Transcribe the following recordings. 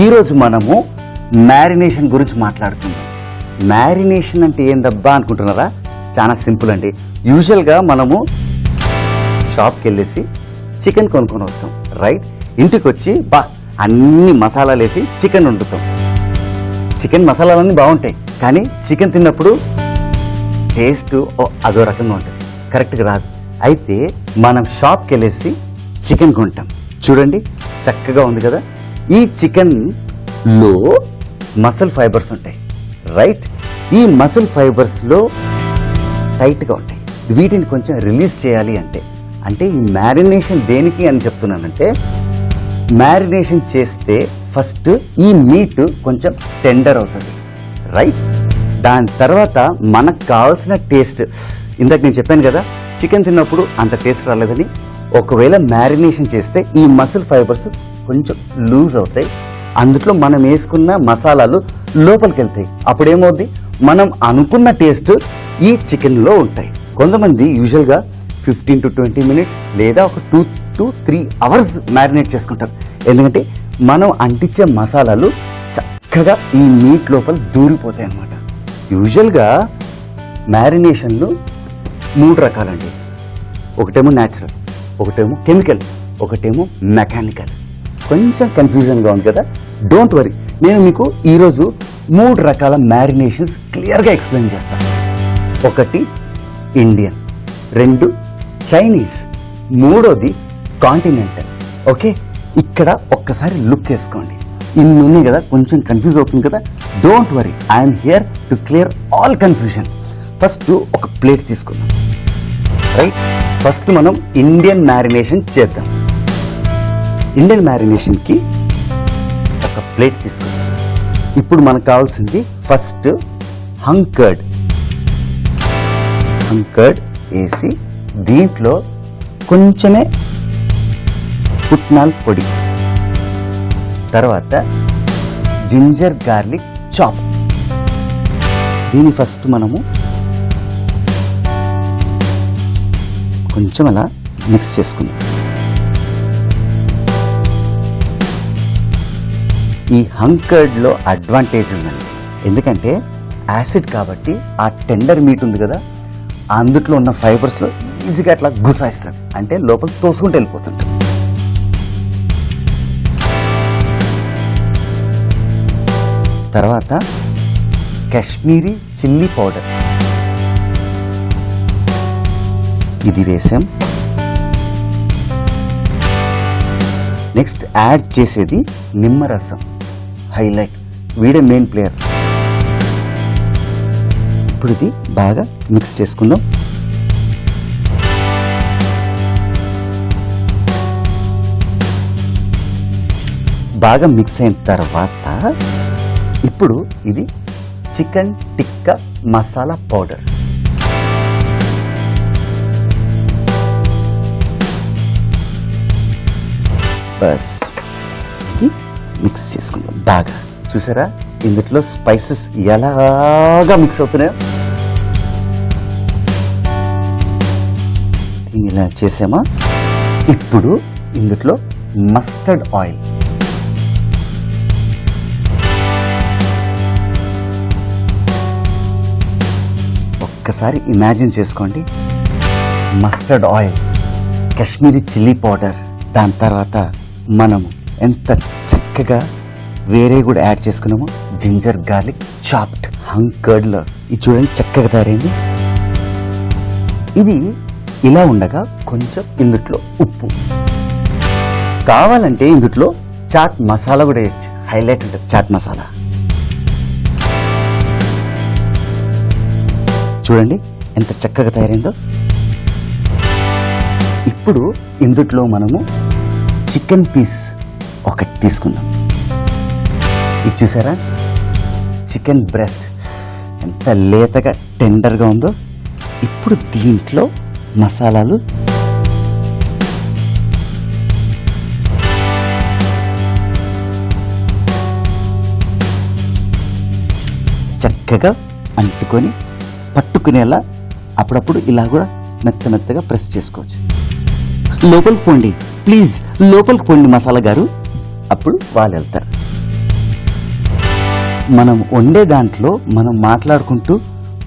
ఈరోజు మనము మ్యారినేషన్ గురించి మాట్లాడుకుందాం. మ్యారినేషన్ అంటే ఏందబ్బా అనుకుంటున్నారా? చాలా సింపుల్ అండి. యూజువల్గా మనము షాప్కి వెళ్ళేసి చికెన్ కొనుక్కొని వస్తాం, రైట్? ఇంటికి వచ్చి అన్ని మసాలాలు వేసి చికెన్ వండుతాం. చికెన్ మసాలాలన్నీ బాగుంటాయి, కానీ చికెన్ తిన్నప్పుడు టేస్ట్ అదో రకంగా ఉంటుంది, కరెక్ట్గా రాదు. అయితే మనం షాప్కి వెళ్ళేసి చికెన్ కొంటాం. చూడండి, చక్కగా ఉంది కదా. ఈ చికెన్లో మసిల్ ఫైబర్స్ ఉంటాయి, రైట్? ఈ మసిల్ ఫైబర్స్లో టైట్గా ఉంటాయి. వీటిని కొంచెం రిలీజ్ చేయాలి అంటే ఈ మ్యారినేషన్ దేనికి అని చెప్తున్నానంటే, మ్యారినేషన్ చేస్తే ఫస్ట్ ఈ మీట్ కొంచెం టెండర్ అవుతుంది, రైట్? దాని తర్వాత మనకు కావాల్సిన టేస్ట్, ఇందాక నేను చెప్పాను కదా చికెన్ తిన్నప్పుడు అంత టేస్ట్ రాలేదని, ఒకవేళ మ్యారినేషన్ చేస్తే ఈ మసిల్ ఫైబర్స్ కొంచెం లూజ్ అవుతాయి, అందులో మనం వేసుకున్న మసాలాలు లోపలికి వెళ్తాయి. అప్పుడేమవుద్ది, మనం అనుకున్న టేస్ట్ ఈ చికెన్లో ఉంటాయి. కొంతమంది యూజువల్గా 15 to 20 minutes లేదా ఒక 2 to 3 hours మ్యారినేట్ చేసుకుంటారు. ఎందుకంటే మనం అంటించే మసాలాలు చక్కగా ఈ మీట్ లోపల దూరిపోతాయి అన్నమాట. యూజువల్గా మ్యారినేషన్లు 3 రకాలండి. ఒకటేమో న్యాచురల్, ఒకటేమో కెమికల్, ఒకటేమో మెకానికల్. కొంచెం కన్ఫ్యూజన్గా ఉంది కదా, డోంట్ వరీ. నేను మీకు ఈరోజు 3 రకాల మ్యారినేషన్స్ క్లియర్గా ఎక్స్ప్లెయిన్ చేస్తాను. ఒకటి ఇండియన్, 2 చైనీస్, 3వది కాంటినెంటల్. ఓకే, ఇక్కడ ఒక్కసారి లుక్ వేసుకోండి. ఇన్ని ఉన్నాయి కదా, కొంచెం కన్ఫ్యూజ్ అవుతుంది కదా, don't worry, I'm here to clear all confusion. First ఒక ప్లేట్ తీసుకుందాం, రైట్? ఫస్ట్ మనం ఇండియన్ మ్యారినేషన్ చేద్దాం. ఇండియన్ మ్యారినేషన్కి ఒక ప్లేట్ తీసుకుందాం. ఇప్పుడు మనకు కావాల్సింది ఫస్ట్ హంకర్డ్ వేసి దీంట్లో కొంచెమే పుట్నాల్ పొడి, తర్వాత జింజర్ గార్లిక్ చాప్. దీన్ని ఫస్ట్ మనము కొంచెం అలా మిక్స్ చేసుకుందాం. ఈ హంకర్డ్లో అడ్వాంటేజ్ ఉందండి, ఎందుకంటే యాసిడ్ కాబట్టి ఆ టెండర్ మీట్ ఉంది కదా, అందుట్లో ఉన్న ఫైబర్స్లో ఈజీగా అట్లా గుసాయిస్తుంది, అంటే లోపల తోసుకుంటూ వెళ్ళిపోతుంటుంది. తర్వాత కాశ్మీరీ చిల్లీ పౌడర్, ఇది వేసాం. నెక్స్ట్ యాడ్ చేసేది నిమ్మరసం, హైలైట్, వీడే మెయిన్ ప్లేయర్. ఇప్పుడు ఇది బాగా మిక్స్ చేసుకుందాం. బాగా మిక్స్ అయిన తర్వాత ఇప్పుడు ఇది chicken tikka masala powder. Bus ఇది మిక్స్ చేసుకుందాం బాగా. చూసారా ఇందులో స్పైసెస్ ఎలాగా మిక్స్ అవుతున్నాయో. దీన్ని ఇలా చేసామా, ఇప్పుడు ఇందులో మస్టర్డ్ ఆయిల్, ఒక్కసారి ఇమాజిన్ చేసుకోండి. Mustard oil, Kashmiri chilli powder, దాని తర్వాత మనము ఎంత చక్కగా వేరే కూడా యాడ్ చేసుకున్నాము, జింజర్ గార్లిక్ చాప్డ్ హంకర్డ్లో. ఇది చూడండి చక్కగా తయారైంది. ఇది ఇలా ఉండగా కొంచెం ఇందులో ఉప్పు, కావాలంటే ఇందులో చాట్ మసాలా కూడా వేయచ్చు, హైలైట్ ఉంటుంది చాట్ మసాలా. చూడండి ఎంత చక్కగా తయారైందో. ఇప్పుడు ఇందులో మనము చికెన్ పీస్ ఒకటి తీసుకుందాం. ఇది చూసారా, చికెన్ బ్రెస్ట్ ఎంత లేతగా టెండర్గా ఉందో. ఇప్పుడు దీంట్లో మసాలాలు చక్కగా అంటుకొని పట్టుకునేలా అప్పుడప్పుడు ఇలా కూడా మెత్తగా ప్రెస్ చేసుకోవచ్చు. లోపలికి పోండి ప్లీజ్, లోపలికి పోండి మసాలా గారు, అప్పుడు వాళ్ళు వెళ్తారు. మనం వండే దాంట్లో మనం మాట్లాడుకుంటూ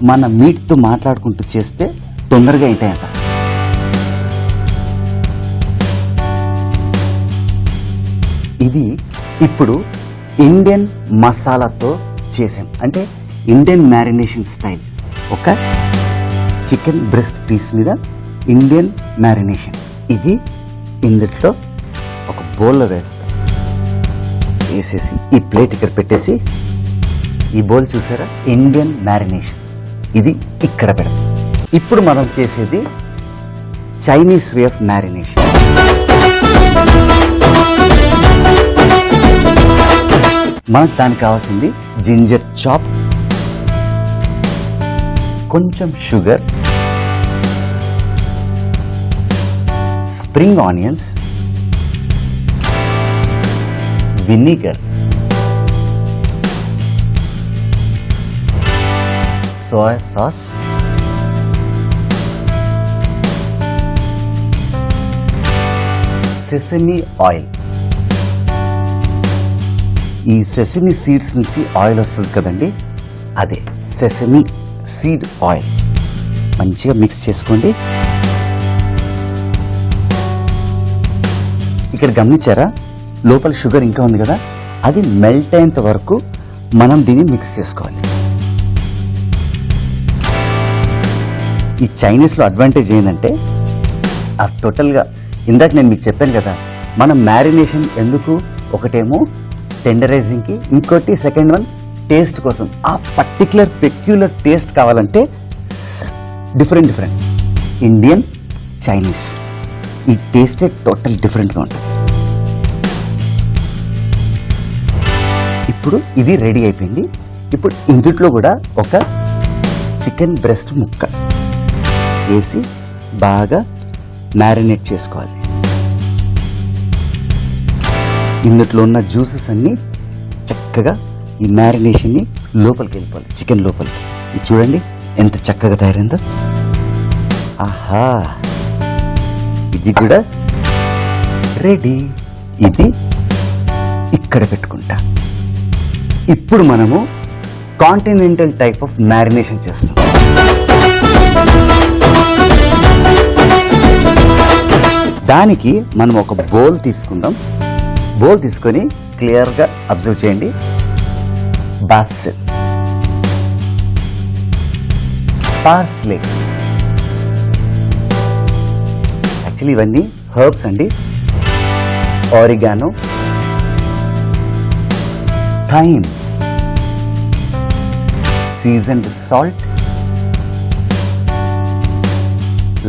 మన మీట్తో మాట్లాడుకుంటూ చేస్తే తొందరగా అవుతాయంట. ఇది ఇప్పుడు ఇండియన్ మసాలాతో చేసాం, అంటే ఇండియన్ మ్యారినేషన్ స్టైల్. ఒక చికెన్ బ్రెస్ట్ పీస్ మీద ఇండియన్ మ్యారినేషన్. ఇది ఇందులో ఒక బౌల్లో వేసేసి ఈ ప్లేట్ ఇక్కడ పెట్టేసి, ఈ బౌల్ చూసారా, ఇండియన్ మ్యారినేషన్, ఇది ఇక్కడ పెడతాం. ఇప్పుడు మనం చేసేది చైనీస్ వే ఆఫ్ మ్యారినేషన్. మనకు దానికి కావాల్సింది జింజర్ చాప్, కొంచెం sugar, spring onions, vinegar, soya sauce, sesame oil. ఈ సెసమీ సీడ్స్ నుంచి ఆయిల్ వస్తుంది కదండి, అదే సెసమీ సీడ్ ఆయిల్. మంచిగా మిక్స్ చేసుకోండి. ఇక్కడ గమనించారా, లోపల షుగర్ ఇంకా ఉంది కదా, అది మెల్ట్ అయ్యేంత వరకు మనం దీన్ని మిక్స్ చేసుకోవాలి. ఈ చైనీస్లో అడ్వాంటేజ్ ఏంటంటే, ఆ టోటల్గా ఇందాక నేను మీకు చెప్పాను కదా, మనం మ్యారినేషన్ ఎందుకు, ఒకటేమో టెండరైజింగ్కి, ఇంకోటి సెకండ్ వన్ టేస్ట్ కోసం. ఆ పర్టిక్యులర్ పెక్యులర్ టేస్ట్ కావాలంటే డిఫరెంట్ ఇండియన్, చైనీస్, ఈ టేస్టే టోటల్ డిఫరెంట్గా ఉంటుంది. ఇప్పుడు ఇది రెడీ అయిపోయింది. ఇప్పుడు ఇందులో కూడా ఒక చికెన్ బ్రెస్ట్ ముక్క వేసి బాగా మ్యారినేట్ చేసుకోవాలి. ఇందులో ఉన్న జ్యూసెస్ అన్నీ చక్కగా ఈ మ్యారినేషన్ని లోపలికి వెళ్ళిపోవాలి, చికెన్ లోపలికి. ఇది చూడండి ఎంత చక్కగా తయారైందో. ఆహా, ఇది కూడా రెడీ. ఇది ఇక్కడ పెట్టుకుంటా. ఇప్పుడు మనము కాంటినెంటల్ టైప్ ఆఫ్ మ్యారినేషన్ చేస్తాం. దానికి మనం ఒక బౌల్ తీసుకుందాం. బౌల్ తీసుకొని క్లియర్గా అబ్జర్వ్ చేయండి. బాసిల్, పార్స్లే, యాక్చువల్లీ ఇవన్నీ హర్బ్స్ అండి. Oregano, thyme, seasoned salt,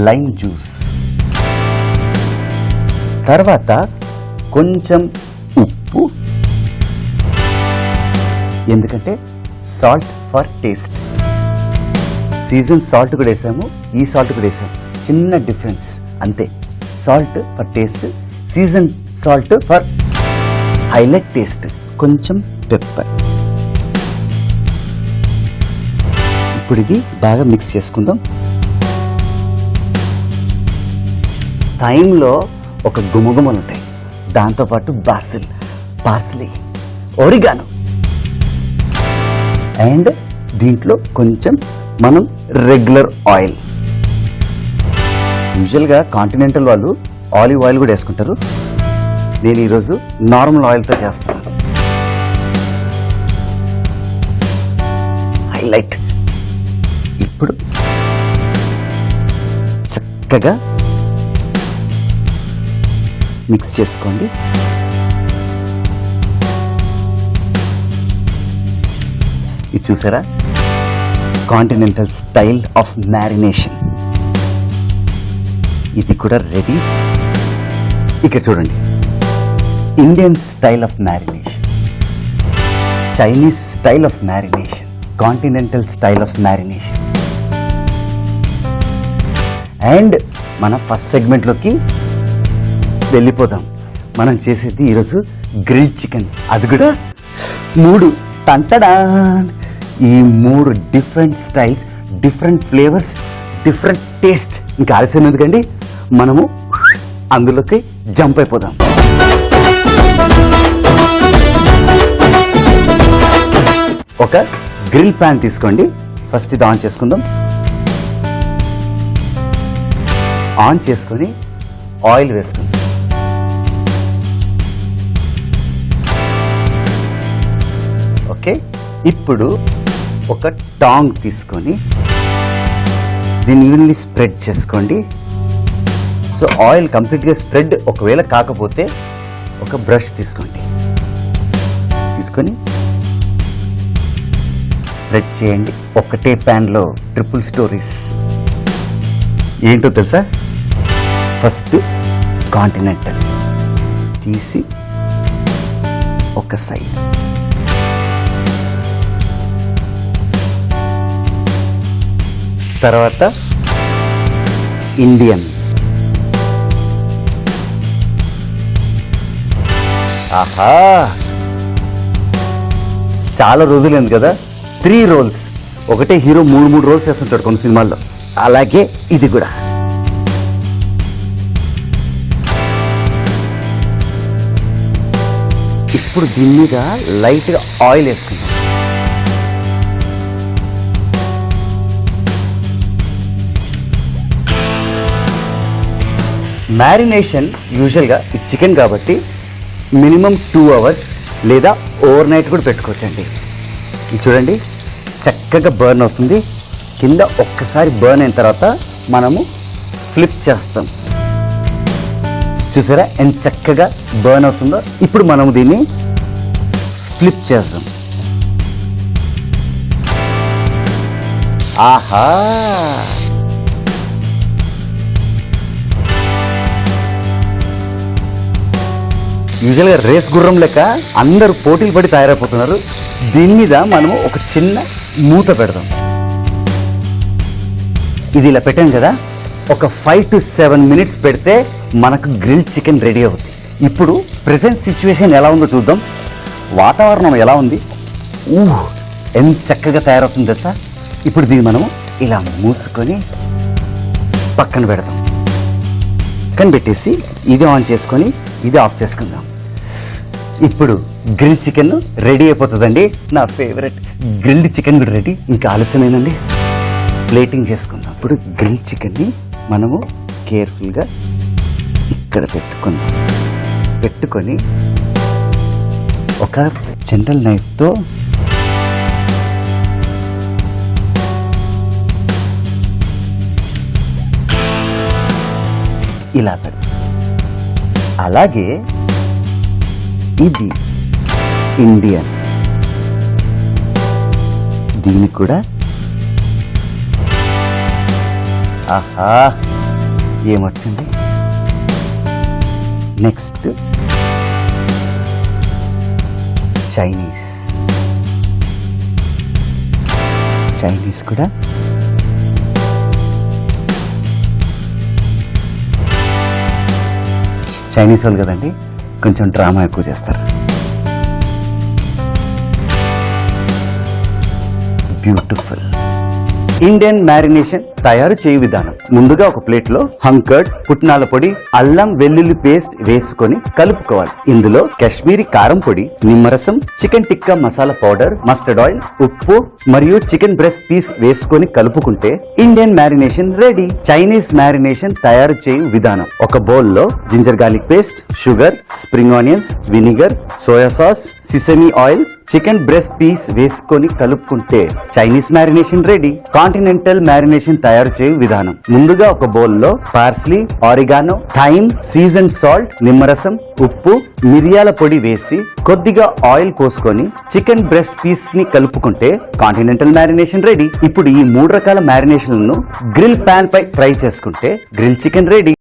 lime juice, తర్వాత కొంచెం ఉప్పు, ఎందుకంటే salt for taste. Season salt కూడా వేసాము, ఈ సాల్ట్ కూడా వేసాము, చిన్న డిఫరెన్స్ అంతే. Salt for taste, season salt for highlight taste, కొంచెం పెప్పర్. ఇప్పుడు ఇది బాగా మిక్స్ చేసుకుందాం. థైమ్లో ఒక గుమగుమలు ఉంటాయి, దాంతోపాటు బాసిల్, పార్స్లీ, ఒరిగానో, అండ్ దీంట్లో కొంచెం మనం రెగ్యులర్ ఆయిల్. యూజువల్గా కాంటినెంటల్ వాళ్ళు ఆలివ్ ఆయిల్ కూడా వేసుకుంటారు, నేను ఈరోజు నార్మల్ ఆయిల్తో చేస్తున్నాను. హైలైట్. ఇప్పుడు చక్కగా మిక్స్ చేసుకోండి. ఇది చూసారా, కాంటినెంటల్ స్టైల్ ఆఫ్ మ్యారినేషన్. ఇది కూడా రెడీ. ఇక్కడ చూడండి, Indian style of marination, Chinese style of marination, continental style of marination. And మన ఫస్ట్ సెగ్మెంట్లోకి వెళ్ళిపోదాం. మనం చేసేది ఈరోజు గ్రిల్డ్ చికెన్, అది కూడా 3 టంటడా. ఈ 3 different styles, different flavours, different taste. ఇంకా ఆలస్యం ఎందుకండి, మనము అందులోకి జంప్ అయిపోదాం. ఒక గ్రిల్ ప్యాన్ తీసుకోండి. ఫస్ట్ ఇది ఆన్ చేసుకుందాం. ఆన్ చేసుకొని ఆయిల్ వేసుకుందాం. ఓకే, ఇప్పుడు ఒక టాంగ్ తీసుకొని దీన్ని ఈవెన్లీ స్ప్రెడ్ చేసుకోండి. సో ఆయిల్ కంప్లీట్గా స్ప్రెడ్ ఒకవేళ కాకపోతే ఒక బ్రష్ తీసుకోండి. తీసుకొని స్ప్రెడ్ చేయండి. ఒకటే ప్యాన్లో ట్రిపుల్ స్టోరీస్. ఏంటో తెలుసా? ఫస్ట్ కాంటినెంటల్ తీసి ఒక సైడ్, తర్వాత ఇండియన్, ఆహా చాలా రోజులైంది కదా 3 రోల్స్. ఒకటే హీరో 3 రోల్స్ వేస్తుంటాడు కొన్ని సినిమాల్లో, అలాగే ఇది కూడా. ఇప్పుడు దీని మీద లైట్గా ఆయిల్ వేసుకుందాం. మ్యారినేషన్ యూజువల్గా ఈ చికెన్ కాబట్టి మినిమం 2 అవర్స్ లేదా ఓవర్ నైట్ కూడా పెట్టుకోవచ్చండి. ఇది చూడండి చక్కగా బర్న్ అవుతుంది. కింద ఒక్కసారి బర్న్ అయిన తర్వాత మనము ఫ్లిప్ చేస్తాం. చూసారా ఎంత చక్కగా బర్న్ అవుతుందో. ఇప్పుడు మనము దీన్ని ఫ్లిప్ చేద్దాం. ఆహా, యూజువల్గా రేస్ గుర్రం లెక్క అందరూ పోటీలు పడి తయారైపోతున్నారు. దీని మీద మనము ఒక చిన్న మూత పెడదాం. ఇది ఇలా పెట్టాం కదా, ఒక 5 to 7 minutes పెడితే మనకు గ్రిల్ చికెన్ రెడీ అవుతుంది. ఇప్పుడు ప్రెసెంట్ సిచ్యువేషన్ ఎలా ఉందో చూద్దాం. వాతావరణం ఎలా ఉంది, ఎంత చక్కగా తయారవుతుంది తెలుసా. ఇప్పుడు దీన్ని మనము ఇలా మూసుకొని పక్కన పెడదాం. పక్కన పెట్టేసి ఇది ఆన్ చేసుకొని ఇది ఆఫ్ చేసుకుందాం. ఇప్పుడు గ్రిల్ చికెన్ రెడీ అయిపోతుందండి. నా ఫేవరెట్ గ్రిల్డ్ చికెన్ కూడా రెడీ. ఇంకా ఆలస్యమేనండి, ప్లేటింగ్ చేసుకుందాం. ఇప్పుడు గ్రిల్ చికెన్ని మనము కేర్ఫుల్గా ఇక్కడ పెట్టుకొని ఒక జనరల్ నైఫ్తో ఇలా పెడతాం. అలాగే ఇది ఇండియన్, దీనికి కూడా ఆహా ఏమొచ్చింది. నెక్స్ట్ చైనీస్ కూడా చైనీస్ వాళ్ళు కదండి, కొంచెం డ్రామా ఎక్కువ చేస్తారు. బ్యూటిఫుల్. ఇండియన్ మ్యారినేషన్ తయారు చేయు విధానం. ముందుగా ఒక ప్లేట్ లో హంకర్డ్, పుట్నాల పొడి, అల్లం వెల్లుల్లి పేస్ట్ వేసుకొని కలుపుకోవాలి. ఇందులో కాశ్మీరీ కారం పొడి, నిమ్మరసం, chicken tikka masala powder, mustard oil, ఉప్పు మరియు చికెన్ బ్రెస్ట్ పీస్ వేసుకొని కలుపుకుంటే Indian marination ready. Chinese marination తయారు చేయు విధానం. ఒక బౌల్ లో ginger garlic paste, sugar, spring onions, vinegar, soya sauce, sesame oil, chicken breast piece వేసుకొని కలుపుకుంటే Chinese marination ready. Continental marination తయారు చేయు విధానం. ముందుగా ఒక బౌల్ లో parsley, oregano, thyme, season salt, నిమ్మరసం, ఉప్పు, మిరియాల పొడి వేసి కొద్దిగా ఆయిల్ పోసుకొని చికెన్ బ్రెస్ట్ పీస్ ని కలుపుకుంటే కాంటినెంటల్ మ్యారినేషన్ రెడీ. ఇప్పుడు ఈ 3 రకాల మ్యారినేషన్లను గ్రిల్ ప్యాన్ పై ఫ్రై చేసుకుంటే గ్రిల్ చికెన్ రెడీ.